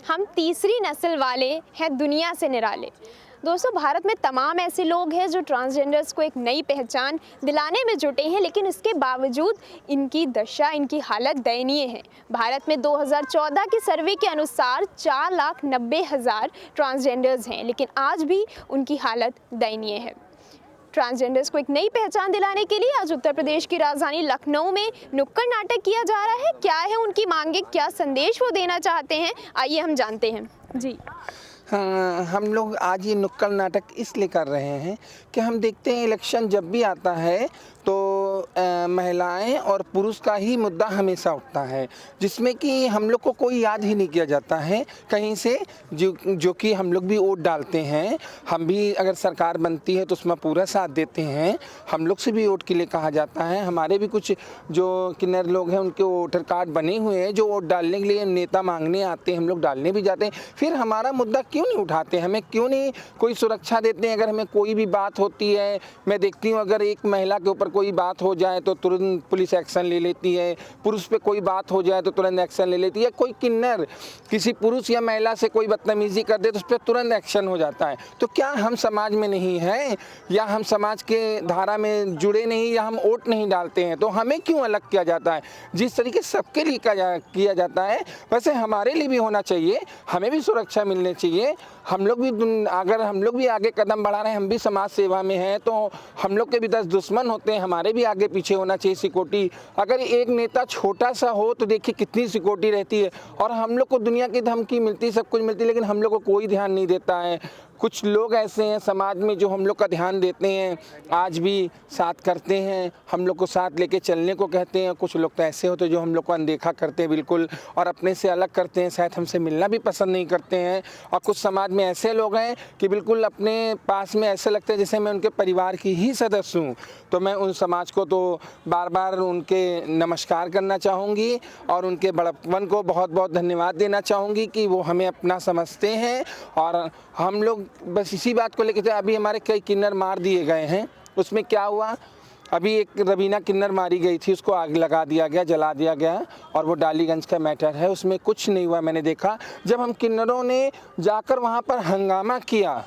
हम तीसरी नस्ल वाले हैं दुनिया से निराले। दोस्तों, भारत में तमाम ऐसे लोग हैं जो ट्रांसजेंडर्स को एक नई पहचान दिलाने में जुटे हैं, लेकिन इसके बावजूद इनकी दशा, इनकी हालत दयनीय है। भारत में 2014 के सर्वे के अनुसार 4,90,000 ट्रांसजेंडर्स हैं, लेकिन आज भी उनकी हालत दयनीय है। ट्रांसजेंडर्स को एक नई पहचान दिलाने के लिए आज उत्तर प्रदेश की राजधानी लखनऊ में नुक्कड़ नाटक किया जा रहा है। क्या है उनकी मांगे, क्या संदेश वो देना चाहते हैं, आइए हम जानते हैं। जी हाँ, हम लोग आज ये नुक्कड़ नाटक इसलिए कर रहे हैं कि हम देखते हैं इलेक्शन जब भी आता है तो महिलाएं और पुरुष का ही मुद्दा हमेशा उठता है, जिसमें कि हम लोग को कोई याद ही नहीं किया जाता है कहीं से, जो कि हम लोग भी वोट डालते हैं। हम भी अगर सरकार बनती है तो उसमें पूरा साथ देते हैं। हम लोग से भी वोट के लिए कहा जाता है। हमारे भी कुछ जो किन्नर लोग हैं उनके वोटर कार्ड बने हुए हैं जो वोट डालने के लिए नेता मांगने आते हैं, हम लोग डालने भी जाते हैं। फिर हमारा मुद्दा क्यों नहीं उठाते, हमें क्यों नहीं कोई सुरक्षा देते हैं? अगर हमें कोई भी बात होती है, मैं देखती हूँ अगर एक महिला के ऊपर कोई बात हो जाए तो तुरंत पुलिस एक्शन ले लेती है, पुरुष पे कोई बात हो जाए तो तुरंत एक्शन ले लेती है। कोई किन्नर किसी पुरुष या महिला से कोई बदतमीजी कर दे तो उस पर तुरंत एक्शन हो जाता है। तो क्या हम समाज में नहीं हैं, या हम समाज के धारा में जुड़े नहीं, या हम वोट नहीं डालते हैं? तो हमें क्यों अलग किया जाता है? जिस तरीके सबके लिए किया जाता है वैसे हमारे लिए भी होना चाहिए, हमें भी सुरक्षा मिलनी चाहिए। हम लोग भी अगर हम लोग भी आगे कदम बढ़ा रहे हैं, हम भी समाज सेवा में हैं, तो हम लोग के भी 10 दुश्मन होते हैं, हमारे भी आगे पीछे होना चाहिए सिक्योरिटी। अगर एक नेता छोटा सा हो तो देखिए कितनी सिक्योरिटी रहती है, और हम लोग को दुनिया की धमकी मिलती, सब कुछ मिलती, लेकिन हम लोग को कोई ध्यान नहीं देता है। कुछ लोग ऐसे हैं समाज में जो हम लोग का ध्यान देते हैं, आज भी साथ करते हैं, हम लोग को साथ लेके चलने को कहते हैं। कुछ लोग तो ऐसे होते हैं जो हम लोग को अनदेखा करते हैं बिल्कुल, और अपने से अलग करते हैं, शायद हमसे मिलना भी पसंद नहीं करते हैं। और कुछ समाज में ऐसे लोग हैं कि बिल्कुल अपने पास में ऐसे लगते हैं जैसे मैं उनके परिवार की ही सदस्य हूँ। तो मैं उन समाज को तो बार बार उनके नमस्कार करना चाहूँगी और उनके बड़प्पन को बहुत बहुत धन्यवाद देना चाहूँगी कि वो हमें अपना समझते हैं। और हम लोग बस इसी बात को लेकर, अभी हमारे कई किन्नर मार दिए गए हैं, उसमें क्या हुआ? अभी एक रवीना किन्नर मारी गई थी, उसको आग लगा दिया गया, जला दिया गया, और वो डालीगंज का मैटर है, उसमें कुछ नहीं हुआ। मैंने देखा जब हम किन्नरों ने जाकर वहाँ पर हंगामा किया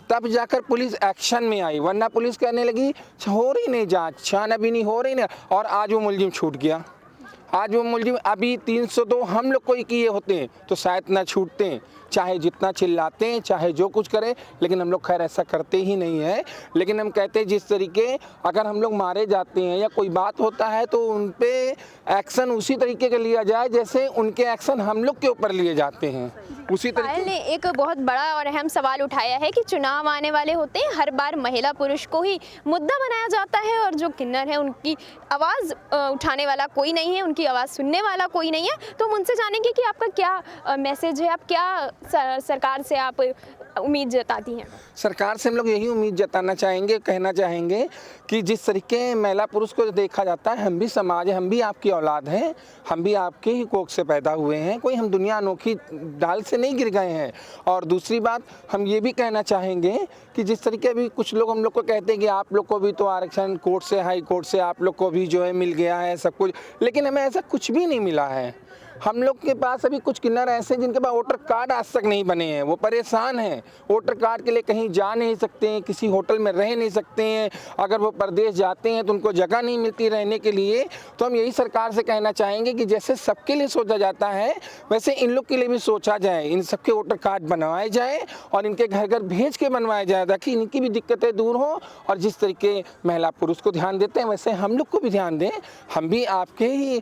तब जाकर पुलिस एक्शन में आई, वरना पुलिस कहने लगी हो रही नहीं जाँच, छानबीन नहीं हो रही नहीं, और आज वो मुलजिम छूट गया। आज वो मुलजिम अभी 302 हम लोग कोई किए होते तो शायद ना छूटते, चाहे जितना चिल्लाते हैं, चाहे जो कुछ करें, लेकिन हम लोग खैर ऐसा करते ही नहीं है। लेकिन हम कहते हैं जिस तरीके अगर हम लोग मारे जाते हैं या कोई बात होता है तो उन पे एक्शन उसी तरीके का लिया जाए जैसे उनके एक्शन हम लोग के ऊपर लिए जाते हैं, उसी तरीके। ने एक बहुत बड़ा और अहम सवाल उठाया है कि चुनाव आने वाले होते हैं, हर बार महिला पुरुष को ही मुद्दा बनाया जाता है, और जो किन्नर है उनकी आवाज़ उठाने वाला कोई नहीं है, उनकी आवाज़ सुनने वाला कोई नहीं है। तो हम उनसे जानेंगे कि आपका क्या मैसेज है, आप क्या सरकार से आप उम्मीद जताती हैं? सरकार से हम लोग यही उम्मीद जताना चाहेंगे, कहना चाहेंगे कि जिस तरीके महिला पुरुष को देखा जाता है, हम भी समाज है, हम भी आपकी औलाद हैं, हम भी आपके ही कोख से पैदा हुए हैं, कोई हम दुनिया अनोखी डाल से नहीं गिर गए हैं। और दूसरी बात हम ये भी कहना चाहेंगे कि जिस तरीके अभी कुछ लोग हम लोग को कहते हैं कि आप लोग को भी तो आरक्षण कोर्ट से, हाई कोर्ट से आप लोग को भी जो है मिल गया है सब कुछ, लेकिन हमें ऐसा कुछ भी नहीं मिला है। हम लोग के पास अभी कुछ किन्नर ऐसे हैं जिनके पास वोटर कार्ड आज तक नहीं बने हैं, वो परेशान हैं, वोटर कार्ड के लिए कहीं जा नहीं सकते हैं, किसी होटल में रह नहीं सकते हैं, अगर वो प्रदेश जाते हैं तो उनको जगह नहीं मिलती रहने के लिए। तो हम यही सरकार से कहना चाहेंगे कि जैसे सबके लिए सोचा जाता है वैसे इन लोग के लिए भी सोचा जाए, इन सबके वोटर कार्ड बनवाए जाए और इनके घर घर भेज के बनवाया जाए ताकि इनकी भी दिक्कतें दूर हों। और जिस तरीके महिला पुरुष को ध्यान देते हैं वैसे हम लोग को भी ध्यान दें, हम भी आपके ही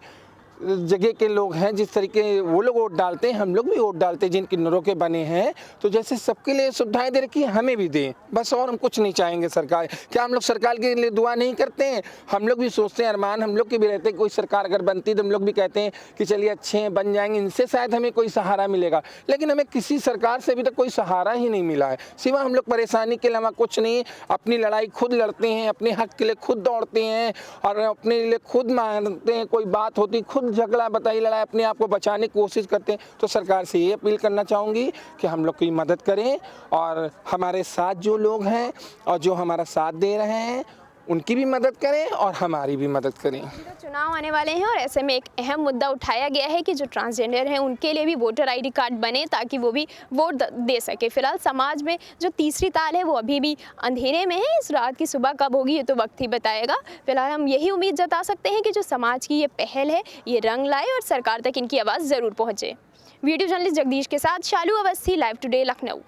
जगह के लोग हैं, जिस तरीके वो लोग वोट डालते हैं हम लोग भी वोट डालते हैं जिन किन्नरों के बने हैं। तो जैसे सबके लिए सुविधाएं दे रखी है हमें भी दें, बस और हम कुछ नहीं चाहेंगे। सरकार क्या हम लोग सरकार के लिए दुआ नहीं करते हैं? हम लोग भी सोचते हैं, अरमान हम लोग के भी रहते हैं, कोई सरकार अगर बनती तो हम लोग भी कहते हैं कि चलिए अच्छे हैं, बन जाएंगे, इनसे शायद हमें कोई सहारा मिलेगा। लेकिन हमें किसी सरकार से अभी तक कोई सहारा ही नहीं मिला है, सिवा हम लोग परेशानी के अलावा कुछ नहीं। अपनी लड़ाई खुद लड़ते हैं, अपने हक के लिए खुद दौड़ते हैं और अपने लिए खुद मानते हैं, कोई बात होती खुद झगड़ा बताई लड़ाई अपने आप को बचाने की कोशिश करते हैं। तो सरकार से ये अपील करना चाहूँगी कि हम लोग की मदद करें और हमारे साथ जो लोग हैं और जो हमारा साथ दे रहे हैं उनकी भी मदद करें और हमारी भी मदद करें। तो चुनाव आने वाले हैं और ऐसे में एक अहम मुद्दा उठाया गया है कि जो ट्रांसजेंडर हैं उनके लिए भी वोटर आईडी कार्ड बने ताकि वो भी वोट दे सके। फिलहाल समाज में जो तीसरी ताल है वो अभी भी अंधेरे में है। इस रात की सुबह कब होगी ये तो वक्त ही बताएगा। फिलहाल हम यही उम्मीद जता सकते हैं कि जो समाज की ये पहल है ये रंग लाए और सरकार तक इनकी आवाज़ ज़रूर पहुँचे। वीडियो जर्नलिस्ट जगदीश के साथ शालू अवस्थी, लाइव टुडे लखनऊ।